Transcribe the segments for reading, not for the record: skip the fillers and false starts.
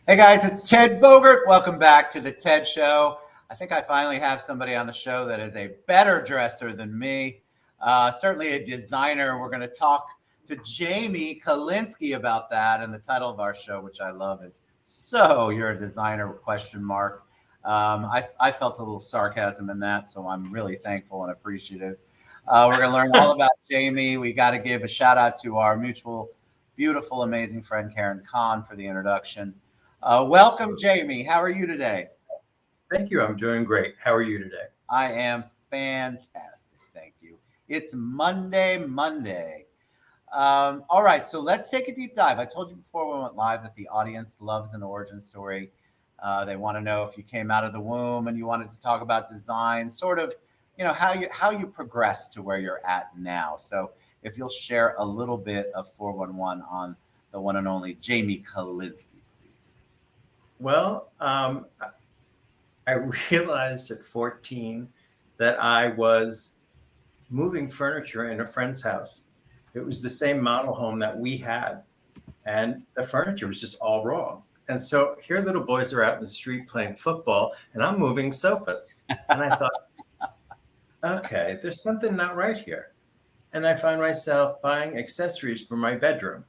Hey guys, it's Ted Bogert. Welcome back to the Ted Show. I think I finally have somebody on the show that is a better dresser than me. Certainly a designer. We're going to talk to Jamie Kalinsky about that. And the title of our show, which I love, is "So You're a Designer?" Question mark. I felt a little sarcasm in that, so I'm really thankful and appreciative. We're going to learn all about Jamie. We got to give a shout out to our mutual, beautiful, amazing friend Karen Kahn for the introduction. Welcome, Jamie. How are you today? Thank you. I'm doing great. How are you today? I am fantastic. Thank you. It's Monday. All right, so let's take a deep dive. I told you before we went live that the audience loves an origin story. They want to know if you came out of the womb and you wanted to talk about design, sort of, how you progressed to where you're at now. So if you'll share a little bit of 411 on the one and only Jamie Kalinsky. Well, I realized at 14 that I was moving furniture in a friend's house. It was the same model home that we had, and the furniture was just all wrong. And so here little boys are out in the street playing football, and I'm moving sofas. And I thought, okay, there's something not right here. And I find myself buying accessories for my bedroom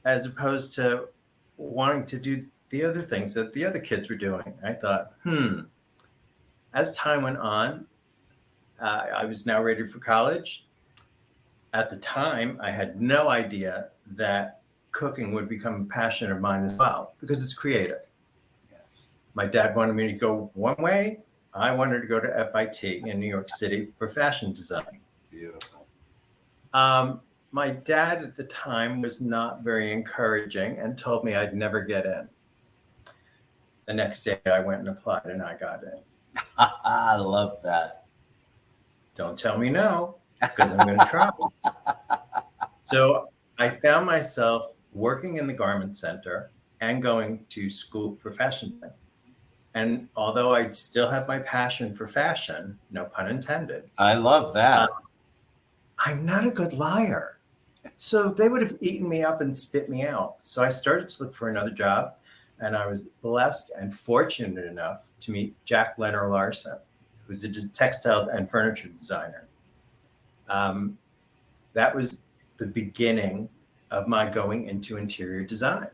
as opposed to wanting to do the other things that the other kids were doing. I thought, As time went on, I was now ready for college. At the time, I had no idea that cooking would become a passion of mine as well, because it's creative. Yes. My dad wanted me to go one way. I wanted to go to FIT in New York City for fashion design. Beautiful. My dad at the time was not very encouraging and told me I'd never get in. The next day I went and applied and I got in. I love that. Don't tell me no, because I'm going to try. So I found myself working in the garment center and going to school for fashion design. And although I still have my passion for fashion, no pun intended, I love that. I'm not a good liar. So they would have eaten me up and spit me out. So I started to look for another job, and I was blessed and fortunate enough to meet Jack Leonard Larson, who's a textile and furniture designer. That was the beginning of my going into interior design.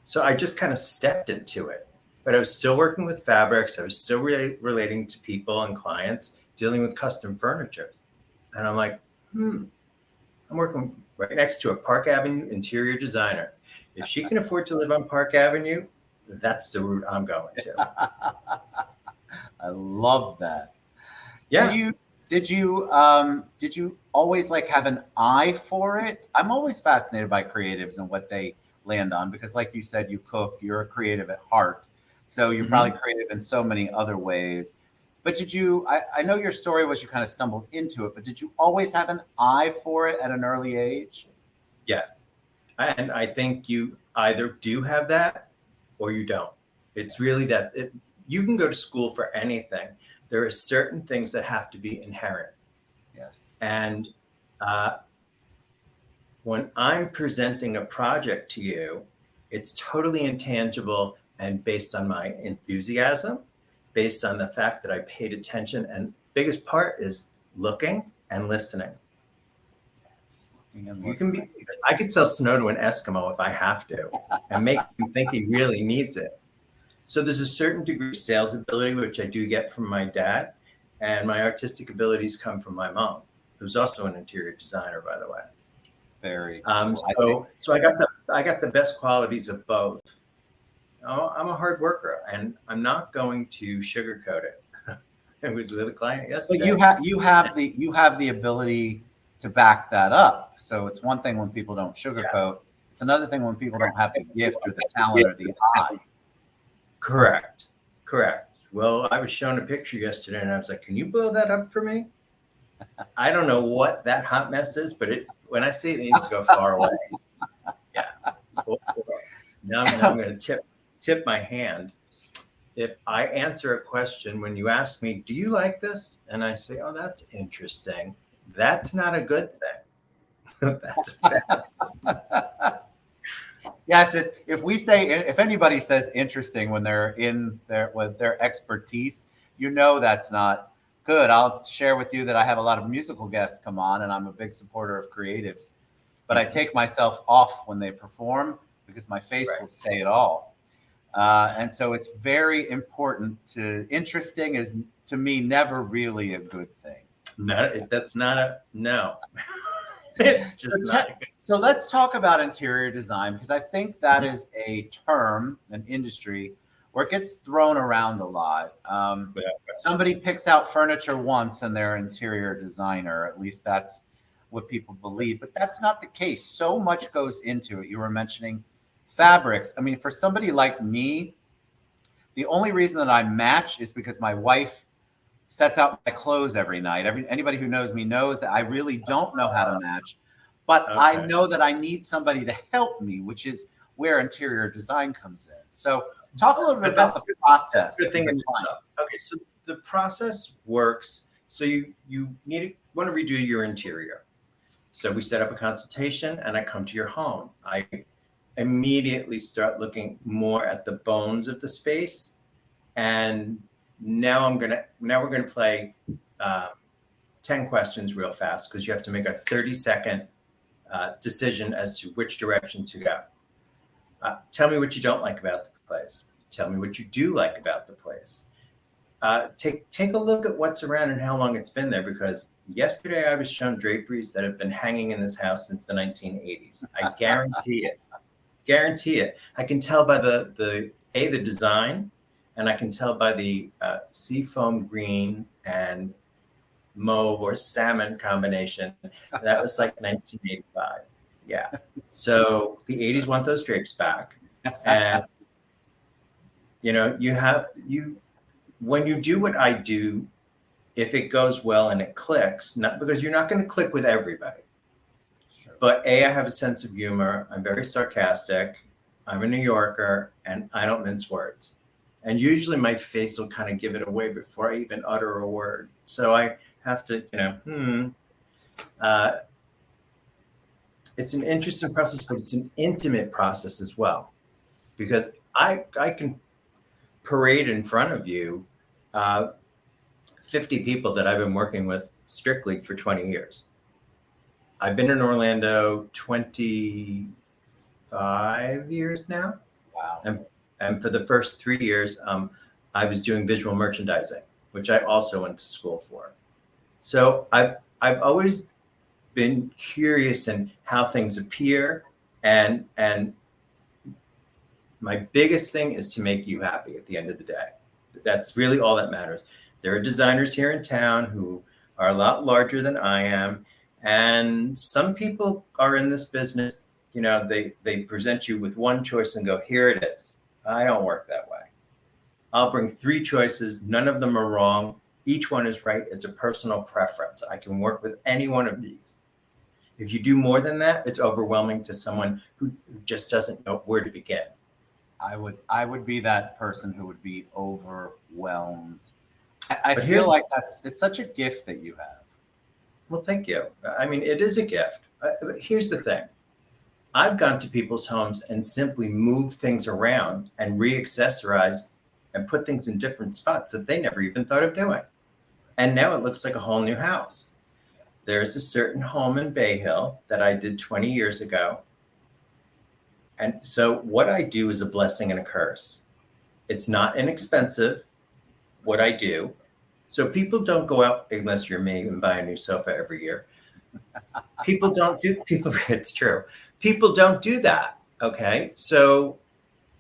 So I just kind of stepped into it, but I was still working with fabrics. I was still relating to people and clients, dealing with custom furniture. And I'm like, I'm working right next to a Park Avenue interior designer. If she can afford to live on Park Avenue, that's the route I'm going to. I love that. Yeah. Did you always like have an eye for it? I'm always fascinated by creatives and what they land on because, like you said, you cook. You're a creative at heart, so you're probably creative in so many other ways. But did you? I know your story was you kind of stumbled into it, but did you always have an eye for it at an early age? Yes. And I think you either do have that or you don't. It's really that you can go to school for anything. There are certain things that have to be inherent. Yes. And when I'm presenting a project to you, it's totally intangible and based on my enthusiasm, based on the fact that I paid attention. And biggest part is looking and listening. I could sell snow to an Eskimo if I have to and make him think he really needs it. So there's a certain degree of sales ability, which I do get from my dad. And my artistic abilities come from my mom, who's also an interior designer, by the way. Very. So I got the best qualities of both. I'm a hard worker, and I'm not going to sugarcoat it. It was with a client yesterday. But you have the ability to back that up. So it's one thing when people don't sugarcoat. Yes. It's another thing when people don't have the gift or the talent or the eye. Correct. Well, I was shown a picture yesterday, and I was like, "Can you blow that up for me?" I don't know what that hot mess is, but when I say it needs to go far away, yeah. Now I'm going to tip my hand. If I answer a question when you ask me, "Do you like this?" and I say, "Oh, that's interesting," that's not a good thing. That's bad. Yes, if we say, if anybody says interesting when they're in their with their expertise, you know that's not good. I'll share with you that I have a lot of musical guests come on, and I'm a big supporter of creatives. But I take myself off when they perform because my face will Right. say it all. And so it's very important to interesting is to me never really a good thing. No, that's not a no. It's So, just not a good. so let's talk about interior design because I think that is a term, an industry where it gets thrown around a lot. Without question. Somebody picks out furniture once and they're an interior designer. At least that's what people believe, but that's not the case. So much goes into it. You were mentioning fabrics. I mean, for somebody like me, the only reason that I match is because my wife sets out my clothes every night. Anybody who knows me knows that I really don't know how to match, but I Okay. know that I need somebody to help me, which is where interior design comes in. So, talk a little bit But about the that's a process good as thing a in client. itself. Okay, so the process works. So you need to want to redo your interior. So we set up a consultation, and I come to your home. I immediately start looking more at the bones of the space, and now we're gonna play 10 questions real fast because you have to make a 30-second decision as to which direction to go. Tell me what you don't like about the place. Tell me what you do like about the place. Take a look at what's around and how long it's been there, because yesterday I was shown draperies that have been hanging in this house since the 1980s. I guarantee it. Guarantee it. I can tell by the design, and I can tell by the seafoam green and mauve or salmon combination. That was like 1985. Yeah. So the 80s want those drapes back, and you when you do what I do, if it goes well and it clicks, not because you're not going to click with everybody, Sure. but A, I have a sense of humor. I'm very sarcastic. I'm a New Yorker, and I don't mince words. And usually my face will kind of give it away before I even utter a word. So I have to, uh, it's an interesting process, but it's an intimate process as well, because I can parade in front of you uh, 50 people that I've been working with strictly for 20 years. I've been in Orlando 25 years now. Wow. And for the first 3 years, I was doing visual merchandising, which I also went to school for. So I've always been curious in how things appear, and my biggest thing is to make you happy at the end of the day. That's really all that matters. There are designers here in town who are a lot larger than I am, and some people are in this business. They present you with one choice and go, here it is. I don't work that way. I'll bring 3 choices. None of them are wrong. Each one is right. It's a personal preference. I can work with any one of these. If you do more than that, it's overwhelming to someone who just doesn't know where to begin. I would be that person who would be overwhelmed. I But feel here's, like it's such a gift that you have. well, thank you. I mean, it is a gift. But here's the thing. I've gone to people's homes and simply moved things around and re-accessorized and put things in different spots that they never even thought of doing. And now it looks like a whole new house. There's a certain home in Bay Hill that I did 20 years ago. And so what I do is a blessing and a curse. It's not inexpensive, what I do. So people don't go out, unless you're me, and buy a new sofa every year. It's true. People don't do that. Okay. So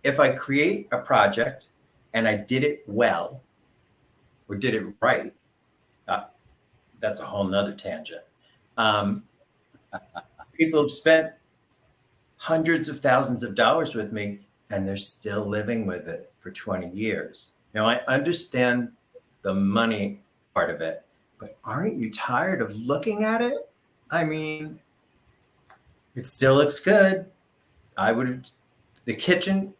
if I create a project and I did it well or did it right, uh, that's a whole nother tangent. Um, People have spent hundreds of thousands of dollars with me, and they're still living with it for 20 years. Now, I understand the money part of it, but aren't you tired of looking at it? I mean, it still looks good. The kitchen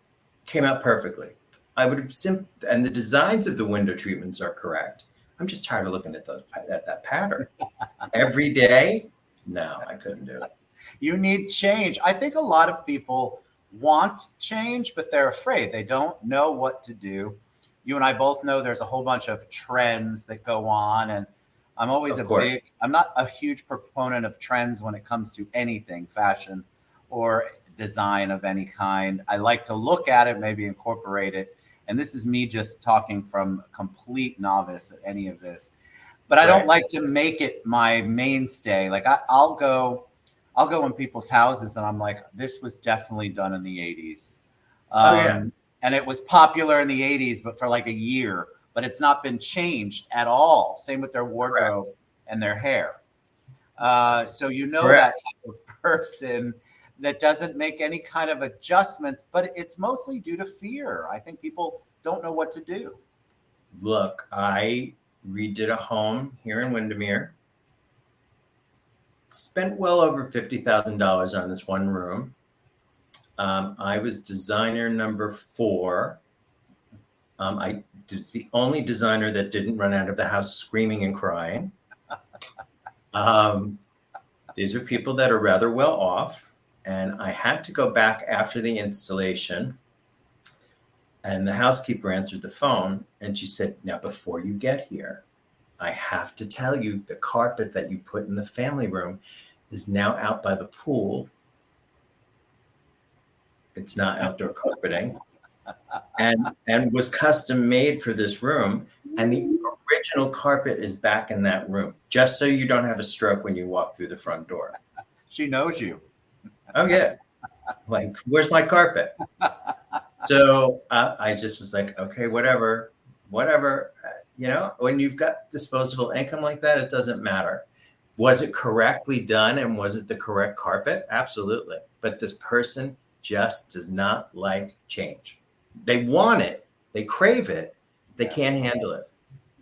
came out perfectly. And the designs of the window treatments are correct. I'm just tired of looking at that pattern every day. No, I couldn't do it. You need change. I think a lot of people want change, but they're afraid. They don't know what to do. You and I both know there's a whole bunch of trends that go on, and Of course. I'm not a huge proponent of trends when it comes to anything, fashion or design of any kind. I like to look at it, maybe incorporate it. And this is me just talking from a complete novice at any of this. But I don't Right. like to make it my mainstay. Like I'll go in people's houses and I'm like, this was definitely done in the 80s. Oh yeah. And it was popular in the 80s, but for like a year, but it's not been changed at all. Same with their wardrobe Correct. and their hair. So you know that Correct. type of person that doesn't make any kind of adjustments, but it's mostly due to fear. I think people don't know what to do. Look, I redid a home here in Windermere. Spent well over $50,000 on this one room. I was designer number 4. I was the only designer that didn't run out of the house screaming and crying. These are people that are rather well off. And I had to go back after the installation. And the housekeeper answered the phone and she said, now, before you get here, I have to tell you the carpet that you put in the family room is now out by the pool. It's not outdoor carpeting and was custom made for this room. And the original carpet is back in that room, just so you don't have a stroke when you walk through the front door. She knows you. Oh, yeah. Like, where's my carpet? So I just was like, okay, whatever. When you've got disposable income like that, it doesn't matter. Was it correctly done and was it the correct carpet? Absolutely. But this person just does not like change. They want it. They crave it. They can't handle it.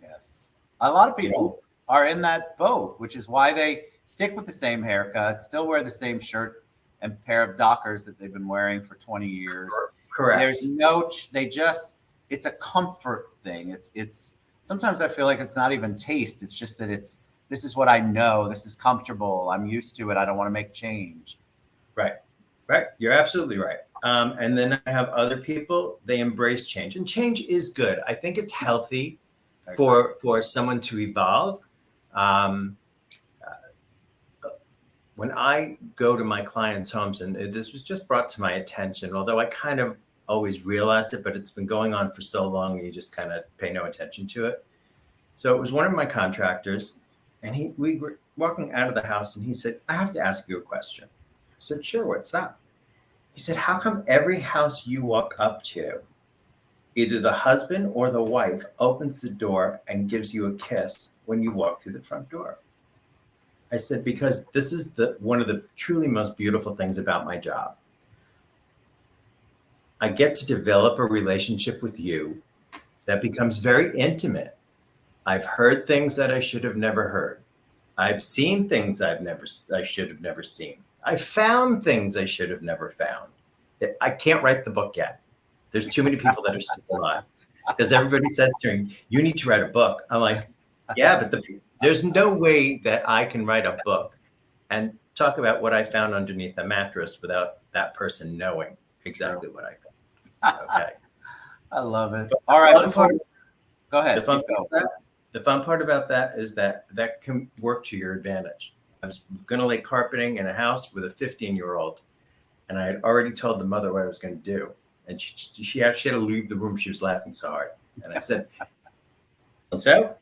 Yes. A lot of people are in that boat, which is why they stick with the same haircut, still wear the same shirt and pair of Dockers that they've been wearing for 20 years. Correct. There's it's a comfort thing. It's sometimes I feel like it's not even taste. It's just that this is what I know. This is comfortable. I'm used to it. I don't want to make change. Right. You're absolutely right. And then I have other people, they embrace change, and change is good. I think it's healthy for someone to evolve. When I go to my clients' homes, and this was just brought to my attention, although I kind of always realized it, but it's been going on for so long, you just kind of pay no attention to it. So it was one of my contractors, and we were walking out of the house, and he said, I have to ask you a question. I said, sure, what's that? He said, how come every house you walk up to, either the husband or the wife opens the door and gives you a kiss when you walk through the front door? I said, because this is one of the truly most beautiful things about my job. I get to develop a relationship with you that becomes very intimate. I've heard things that I should have never heard. I've seen things I should have never seen. I found things I should have never found. I can't write the book yet. There's too many people that are still alive. Because everybody says to me, you need to write a book. I'm like, yeah, but there's no way that I can write a book and talk about what I found underneath the mattress without that person knowing exactly what I found. Okay. I love it. All right. Go ahead. The fun part about that is that can work to your advantage. I was going to lay carpeting in a house with a 15-year-old, and I had already told the mother what I was going to do. And she had to leave the room. She was laughing so hard. And I said, so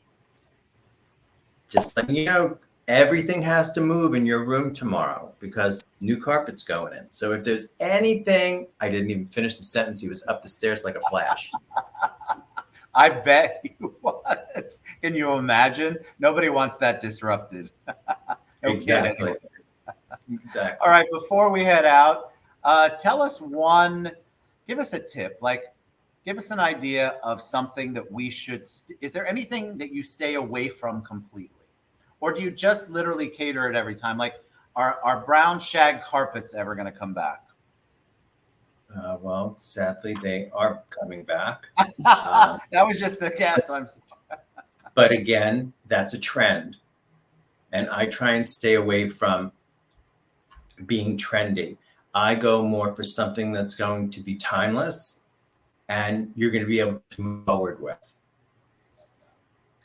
just letting you know, everything has to move in your room tomorrow because new carpet's going in. So if there's anything, I didn't even finish the sentence. He was up the stairs like a flash. I bet he was. Can you imagine? Nobody wants that disrupted. Exactly. All right. Before we head out, give us a tip. Like, give us an idea of something that we should. Is there anything that you stay away from completely? Or do you just literally cater it every time? Like, are brown shag carpets ever going to come back? Well, sadly, they are coming back. That was just the guess. I'm sorry. But again, that's a trend. And I try and stay away from being trendy. I go more for something that's going to be timeless and you're going to be able to move forward with.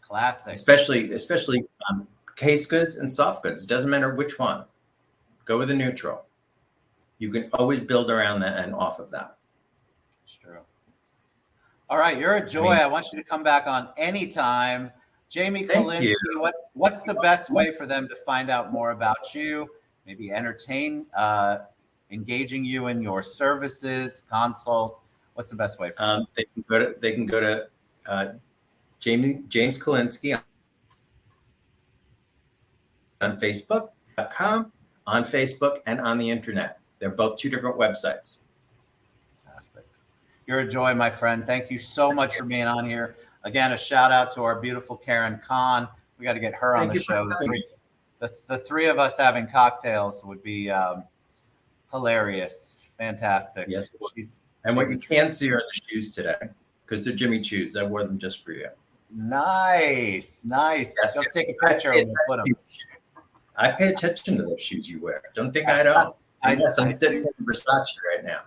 Classic. Especially case goods and soft goods. It doesn't matter which one. Go with a neutral. You can always build around that and off of that. It's true. All right, you're a joy. I want you to come back on anytime. Jamie Kalinsky, what's the best way for them to find out more about you? Maybe entertain, engaging you in your services, consult. What's the best way for them? They can go to James Kalinsky on Facebook.com, on Facebook, and on the internet. They're both two different websites. Fantastic. You're a joy, my friend. Thank you so much for being on here. Again, a shout out to our beautiful Kahn. We got to get her on the show. The three of us having cocktails would be hilarious. Fantastic. Yes. And what you can't see are the shoes today because they're Jimmy Choo's. I wore them just for you. Nice. Yes, let's take a picture and we'll put them. I pay attention to those shoes you wear. Don't think I don't. I'm sitting in Versace right now.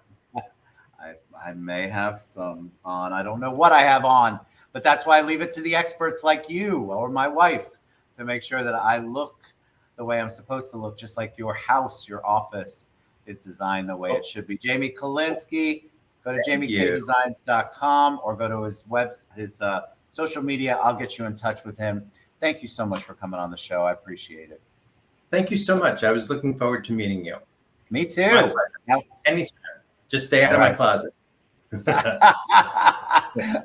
I may have some on. I don't know what I have on, but that's why I leave it to the experts like you or my wife to make sure that I look the way I'm supposed to look, just like your house, your office is designed the way it should be. Jamie Kalinsky, go to jamiekdesigns.com or go to his social media. I'll get you in touch with him. Thank you so much for coming on the show. I appreciate it. Thank you so much. I was looking forward to meeting you. Me too. Anytime. Just stay out of my closet.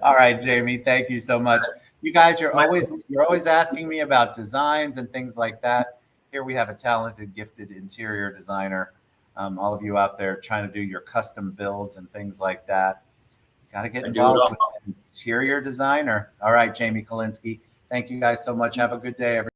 All right, Jamie. Thank you so much. You guys, you're always asking me about designs and things like that. Here we have a talented, gifted interior designer. All of you out there trying to do your custom builds and things like that. Got to get involved with an interior designer. All right, Jamie Kalinsky. Thank you guys so much. Have a good day, everyone.